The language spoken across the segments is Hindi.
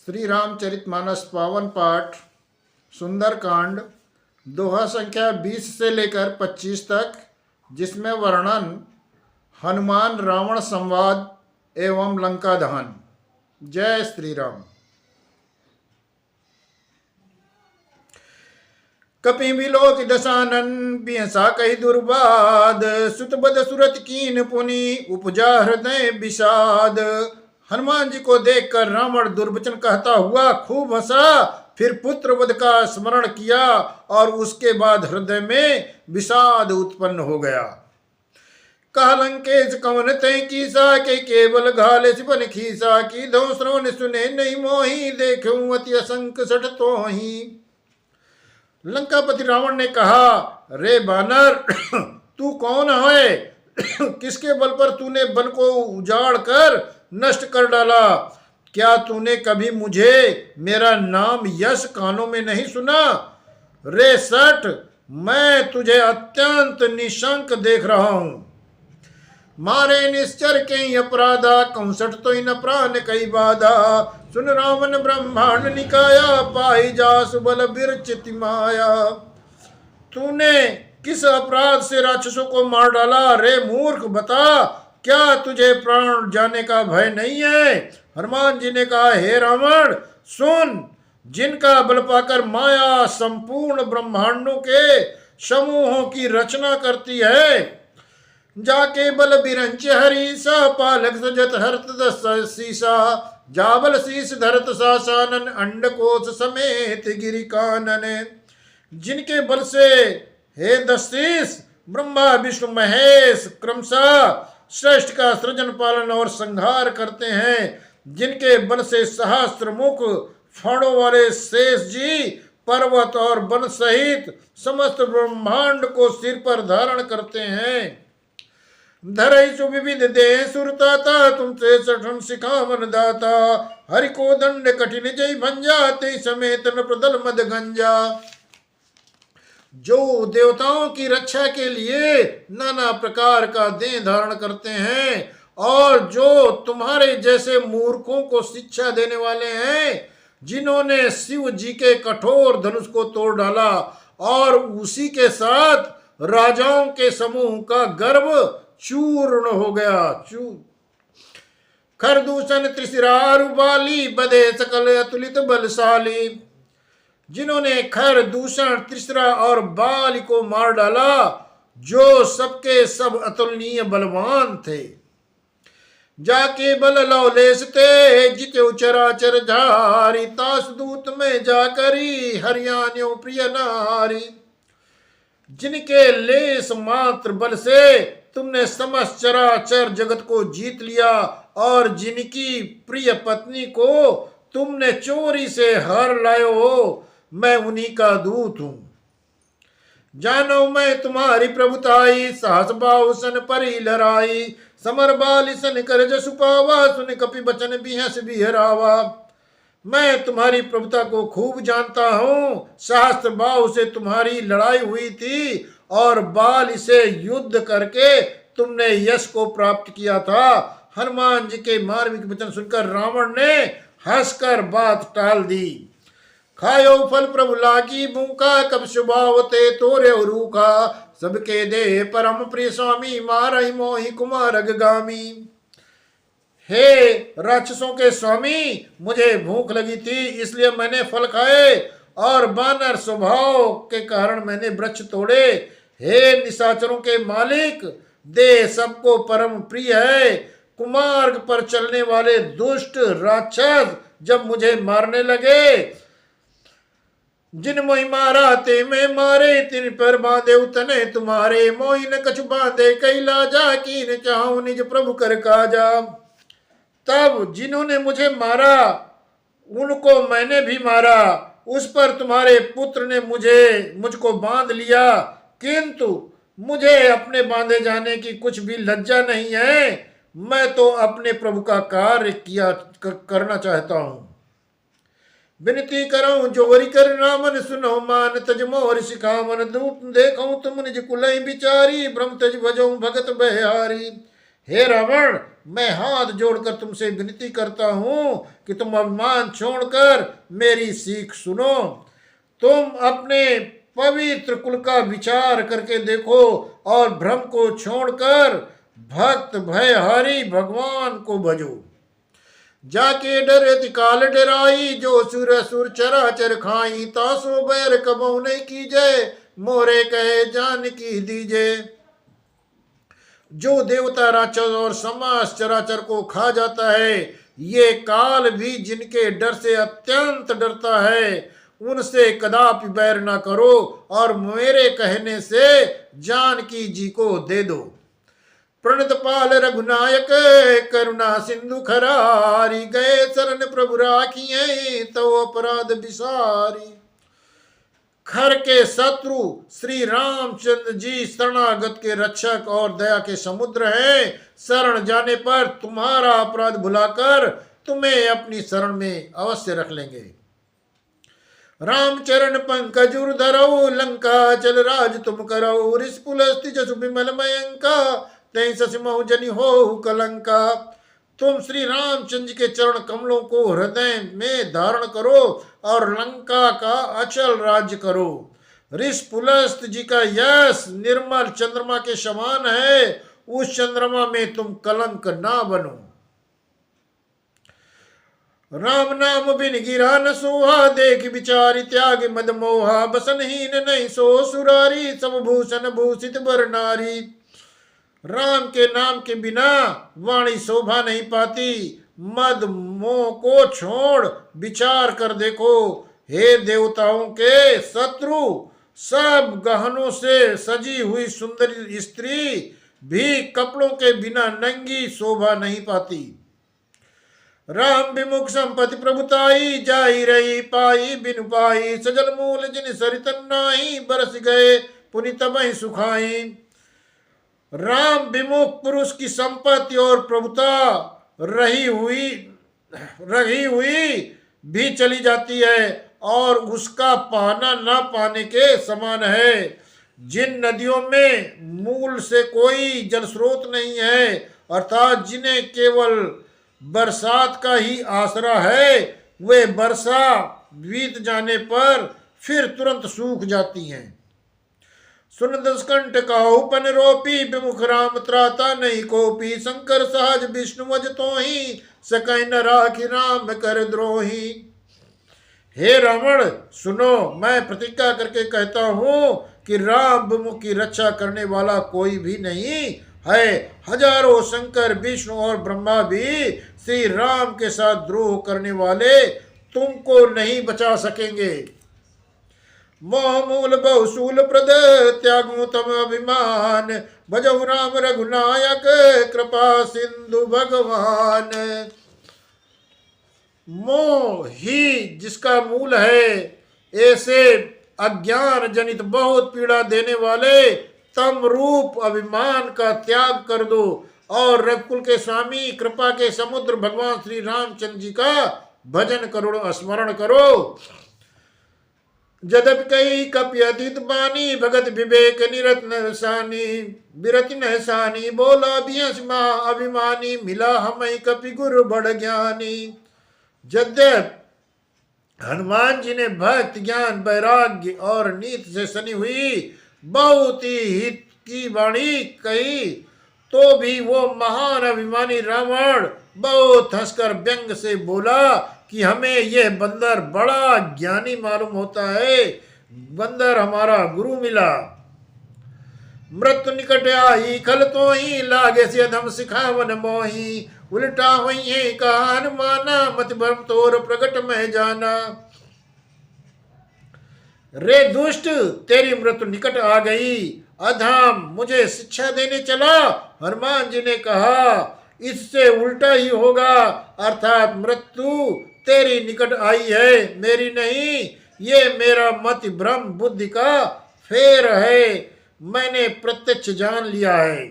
श्री रामचरितमानस पावन पाठ सुंदरकांड दोहा संख्या 20 से लेकर 25 तक, जिसमें वर्णन हनुमान रावण संवाद एवं लंका दहन। जय श्री राम। कपि विलोक दशानन बिहसा कही दुर्बाद, सुतबद सुरत कीन पुनि उपजा हृदय विषाद। हनुमान जी को देखकर रावण दुर्वचन कहता हुआ खूब हंसा, फिर पुत्र वध का स्मरण किया और उसके बाद हृदय में विषाद उत्पन्न हो गया। कहलंकेश कवन तय कीसा के केवल घाले सिपन खीसा, की दो श्रवण सुने नहीं मोही, देखूं अति असंक सठ तो ही। लंकापति रावण ने कहा, रे बानर तू कौन है? किसके बल पर तूने वन को उजाड़ कर नष्ट कर डाला? क्या तूने कभी मुझे मेरा नाम यश कानों में नहीं सुना? रे सठ, मैं तुझे अत्यंत निशंक देख रहा हूं। मारे निश्चर के अपराधा, कौसठ तो इन प्राण कई बाधा। सुन रावण ब्रह्मांड निकाया, पाई जा सुबल बिरचित माया। तूने किस अपराध से राक्षसों को मार डाला? रे मूर्ख बता, क्या तुझे प्राण जाने का भय नहीं है? हनुमान जी ने कहा, हे रावण सुन, जिनका बल पाकर माया संपूर्ण ब्रह्मांडों के समूहों की रचना करती है, जाके बल बिरंच हरीसा, पालक सजत हरत दस सीसा। जाबल शीस धरत सासानन, अंडकोश समेत गिरि कानन। जिनके बल से हे दशीस ब्रह्मा विष्णु महेश क्रमशः श्रेष्ठ का सृजन पालन और संहार करते हैं, जिनके बल से सहस्त्र मुख फणों वाले शेष जी पर्वत और वन सहित समस्त ब्रह्मांड को सिर पर धारण करते हैं। धरई सुविविध दे सुरताता, तुमसे सठन सिखावन दाता। हरि को दंड कठिन जय भंजा, ते समेत न प्रदल मद गंजा। जो देवताओं की रक्षा के लिए नाना प्रकार का देह धारण करते हैं और जो तुम्हारे जैसे मूर्खों को शिक्षा देने वाले हैं, जिन्होंने शिव जी के कठोर धनुष को तोड़ डाला और उसी के साथ राजाओं के समूह का गर्व चूर्ण हो गया। खरदूषण त्रिशिरारु बाली, बदे सकल अतुलित बलशाली। जिन्होंने खर दूषण त्रिशरा और बाली को मार डाला, जो सबके सब अतुलनीय बलवान थे। जाके बल लौलेस ते जिते चराचर धारी, तास दूत में जाकरी हरियाण्यो प्रिय नारी। जिनके लेस मात्र बल से तुमने समस्त चराचर जगत को जीत लिया और जिनकी प्रिय पत्नी को तुमने चोरी से हर लाए हो, मैं उन्हीं का दूत हूं। जानो मैं तुम्हारी प्रभुताई, साहस बाहुसन परी लड़ाई। समर बाली सन कर जसु पावा, सुन कपि बचन बिहस बिहरावा। मैं तुम्हारी प्रभुता को खूब जानता हूं। सहस्त्र बाहु से तुम्हारी लड़ाई हुई थी और बाल से युद्ध करके तुमने यश को प्राप्त किया था। हनुमान जी के मार्मिक वचन सुनकर रावण ने हंसकर बात टाल दी। खायो फल प्रभु लागी भूखा, कब सुभावते तोरे रूखा। सबके दे परम प्रिय स्वामी, मारहि मोहि कुमार अगगामी। हे राक्षसों के स्वामी, मुझे भूख लगी थी इसलिए मैंने फल खाए और बानर स्वभाव के कारण मैंने वृक्ष तोड़े। हे निशाचरों के मालिक, दे सबको परम प्रिय है। कुमार्ग पर चलने वाले दुष्ट राक्षस जब मुझे मारने लगे, जिन मोहि मारा ते में मारे, तिन पर बांधे उतने तुम्हारे। मोहि न कछु बांधे कैला जा, कीन चाहूं निज प्रभु कर काजा। तब जिन्होंने मुझे मारा उनको मैंने भी मारा, उस पर तुम्हारे पुत्र ने मुझको बांध लिया, किंतु मुझे अपने बांधे जाने की कुछ भी लज्जा नहीं है। मैं तो अपने प्रभु का कार्य करना चाहता हूं। विनती करूं जोरी कर रामन, सुनो मान तज मोर सिखावन। दूत देखूं तुम निज कुलई बिचारी, ब्रह्म तज भजो भगत बहारी। हे रावण, मैं हाथ जोड़कर तुमसे विनती करता हूं कि तुम अभिमान छोड़कर मेरी सीख सुनो। तुम अपने पवित्र कुल का विचार करके देखो और भ्रम को छोड़कर भक्त भयहारी भगवान को भजो। जाके डरे काल डराई, जो सुर असुर चराचर खाई, तासो बैर कबो नहीं कीजे, मोरे कहे जान की दीजे। जो देवता राक्षस और समाज चराचर को खा जाता है, ये काल भी जिनके डर से अत्यंत डरता है, उनसे कदापि बैर ना करो और मेरे कहने से जानकी जी को दे दो। प्रणत पाल रघुनायक करुणा सिंधु खरारी, गए शरण प्रभु राखिए तो अपराध बिसारी। खर के शत्रु श्री रामचंद्र जी शरणागत के रक्षक और दया के समुद्र हैं। शरण जाने पर तुम्हारा अपराध भुलाकर तुम्हें अपनी शरण में अवश्य रख लेंगे। रामचरण पंकज धरऊ, लंका चल राज तुम करऊ, रिसपुलस्ति जसु विमल मयंका, तै ससिमहु जनि हो कलंका। तुम श्री रामचंद्र के चरण कमलों को हृदय में धारण करो और लंका का अचल राज्य करो। ऋषपुलस्त जी का यश निर्मल चंद्रमा के समान है, उस चंद्रमा में तुम कलंक ना बनो। राम नाम बिन गिरा न सोहा, देख विचारि त्याग मद मोहा, बसनहीन नहीं सो सुरारी, सब भूषण भूषित बर नारी। राम के नाम के बिना वाणी शोभा नहीं पाती। मद मोह को छोड़ विचार कर देखो। हे देवताओं के शत्रु, सब गहनों से सजी हुई सुंदर स्त्री भी कपड़ों के बिना नंगी शोभा नहीं पाती। राम विमुख संपत्ति प्रभुताई, जाई रही पाई बिनु पाई, सजल मूल जिन सरितन नाई, बरस गए पुनि तबहि सुखाई। राम विमुख पुरुष की संपत्ति और प्रभुता रही हुई भी चली जाती है और उसका पाना ना पाने के समान है। जिन नदियों में मूल से कोई जल स्रोत नहीं है, अर्थात जिन्हें केवल बरसात का ही आसरा है, वे वर्षा बीत जाने पर फिर तुरंत सूख जाती हैं। सुन दसकंठ काहुपन रोपी, विमुख राम त्राता नहीं कोपी, शंकर सहज विष्णु वज तो ही, सकई न राखी राम कर द्रोही। हे रावण सुनो, मैं प्रतिज्ञा करके कहता हूं कि राम विमुख की रक्षा करने वाला कोई भी नहीं है। हजारों शंकर विष्णु और ब्रह्मा भी श्री राम के साथ द्रोह करने वाले तुमको नहीं बचा सकेंगे। मोह मूल बहुशूल प्रद, त्यागु तम अभिमान, भजहु राम रघुनायक, कृपा सिंधु भगवान। मोह ही जिसका मूल है, ऐसे अज्ञान जनित बहुत पीड़ा देने वाले तम रूप अभिमान का त्याग कर दो और रघुकुल के स्वामी कृपा के समुद्र भगवान श्री रामचंद्र जी का भजन करो, स्मरण करो। जदप कई कपि अतीत बानी, भगत विवेक निरत नसानी, बिरत नहसानी, बोला बियस माँ अभिमानी, मिला हमें कपि गुरु बड़ ज्ञानी। यद्यप हनुमान जी ने भक्त ज्ञान वैराग्य और नीति से सनी हुई बहुत ही हित की वाणी कही, तो भी वो महान अभिमानी रावण बहुत हंसकर व्यंग से बोला कि हमें यह बंदर बड़ा ज्ञानी मालूम होता है, बंदर हमारा गुरु मिला। मृत्यु निकट आई खल तो ही, लागे से अधम सिखावन मोही, उल्टा हुई है कहा हनुमाना, मत भ्रम तोर प्रकट में जाना। रे दुष्ट, तेरी मृत्यु निकट आ गई, अधम मुझे शिक्षा देने चला। हनुमान जी ने कहा इससे उल्टा ही होगा, अर्थात मृत्यु तेरी निकट आई है, मेरी नहीं। ये मेरा मति भ्रम बुद्धि का फेर है, मैंने प्रत्यक्ष जान लिया है।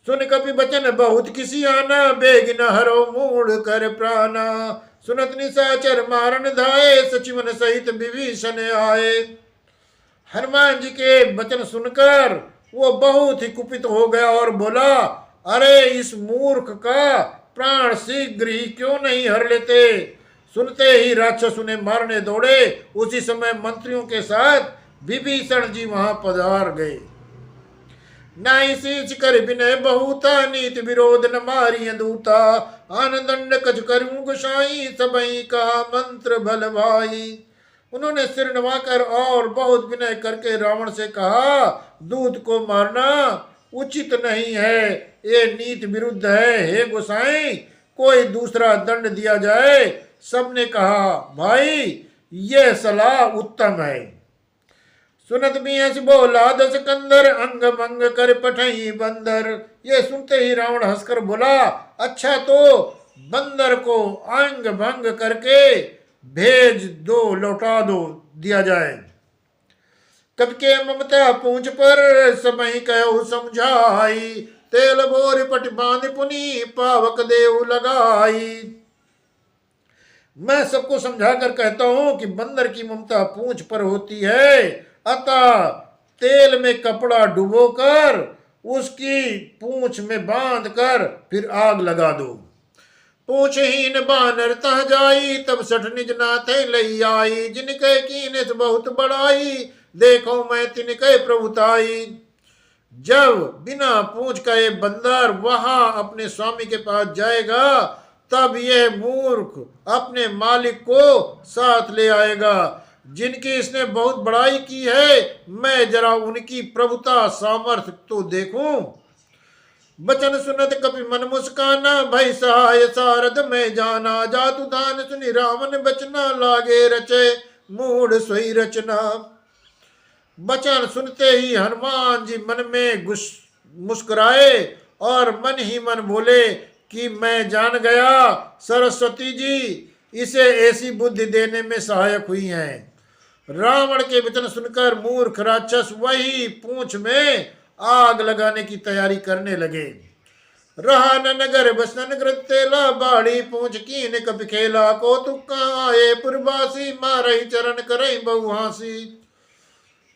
सुन कपि बचन बहुत किसी आना, बेग न हरो मूड कर प्राणा, सुनत निशाचर मारन धाये, सचिवन सहित विभीषण आए। हनुमान जी के वचन सुनकर वो बहुत ही कुपित हो गया और बोला अरे इस मूर्ख का प्राण शीघ्र ही क्यों नहीं हर लेते। सुनते ही राक्षस उन्हें मारने दौड़े। उसी समय मंत्रियों के साथ विभीषण जी वहां पधार गए। नाई सींच कर विनय बहुता, नीति विरोध न मारिय दूता। आनंद कछ करूं गोसाई, सबई का मंत्र बल भाई। उन्होंने सिर नवाकर और बहुत विनय करके रावण से कहा, दूत को मारना उचित नहीं है, ये नीति विरुद्ध है। हे गोसाई, कोई दूसरा दंड दिया जाए। सबने कहा, भाई यह सलाह उत्तम है। सुनत बियस बोला दस कंदर, अंग मंग कर पठई बंदर। ये सुनते ही रावण हंसकर बोला, अच्छा तो बंदर को अंग भंग करके भेज दो, लौटा दो, दिया जाए। कब के ममता पूंछ पर, समय कहो समझाई। तेल बोर पट बांध पुनी, पावक देव लगाई। मैं सबको समझा कर कहता हूं कि बंदर की ममता पूंछ पर होती है, अतः तेल में कपड़ा डुबोकर उसकी पूंछ में बांध कर फिर आग लगा दो। पूछहीन बानर तह जाई, तब सठ निज नाथे लई आई। जिनके कीने बहुत बड़ाई, देखो मैं तिनके प्रभुताई। जब बिना पूछ का ये बंदर वहां अपने स्वामी के पास जाएगा, तब यह मूर्ख अपने मालिक को साथ ले आएगा, जिनकी इसने बहुत बड़ाई की है। मैं जरा उनकी प्रभुता सामर्थ्य तो देखूं। बचन सुनत कपि मन मुस्काना, भय सहाय सारद में जाना। जातु दान सुनि रावण बचना, लागे रचे मूढ़ सोई रचना। बचन सुनते ही हनुमान जी मन में मुस्कुराए और मन ही मन बोले कि मैं जान गया, सरस्वती जी इसे ऐसी बुद्धि देने में सहायक हुई हैं। रावण के वचन सुनकर मूर्ख राक्षस वही पूंछ में आग लगाने की तैयारी करने लगे। रहा न नगर बसन तेला, बाड़ी पूंछ कीन कपि खेला। कौतुक आए पुरवासी, मारही चरण करई बहुहासी।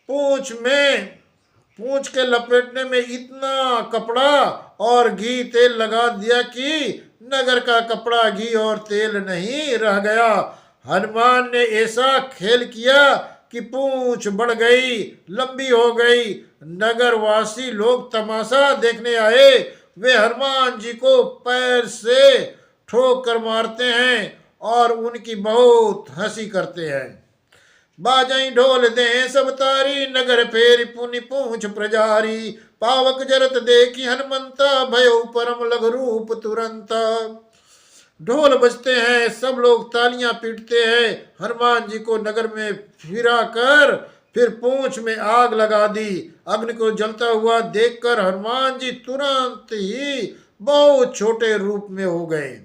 पूंछ के लपेटने में इतना कपड़ा और घी तेल लगा दिया कि नगर का कपड़ा घी और तेल नहीं रह गया। हनुमान ने ऐसा खेल किया कि पूंछ बढ़ गई, लंबी हो गई। नगरवासी लोग तमाशा देखने आए। वे हनुमान जी को पैर से ठोक कर मारते हैं और उनकी बहुत हंसी करते हैं। बाजई ढोल दे सब तारी, नगर फेर पुनि पूंछ प्रजारी। पावक जरत देखी हनुमंता, भयो परम लघु रूप तुरंता। ढोल बजते हैं, सब लोग तालियां पीटते हैं। हनुमान जी को नगर में फिरा कर फिर पूंछ में आग लगा दी। अग्नि को जलता हुआ देखकर हनुमान जी तुरंत ही बहुत छोटे रूप में हो गए।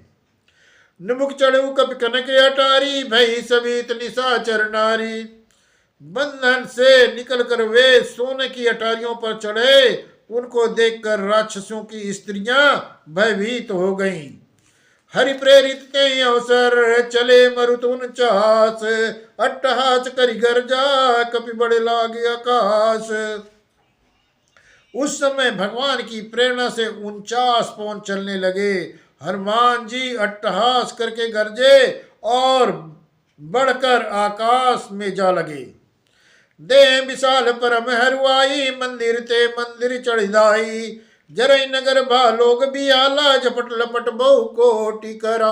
निमुख चढ़ू कपि कनक अटारी, भई सभी निशाचर नारी। बंधन से निकलकर वे सोने की अटारियों पर चढ़े। उनको देखकर राक्षसों की स्त्रियां भयभीत हो गईं। हरि प्रेरित ते अवसर, चले मरुत 49। अट्टहास करि गर्जा, कपि बड़े लागे आकाश। उस समय भगवान की प्रेरणा से 49 पवन चलने लगे। हनुमान जी अट्टहास करके गरजे और बढ़कर आकाश में जा लगे। दे विशाल परम हरुआई, मंदिर ते मंदिर चढ़िदाई। जरई नगर भा लोग भी आला, झपट लपट बहु कोटि करा।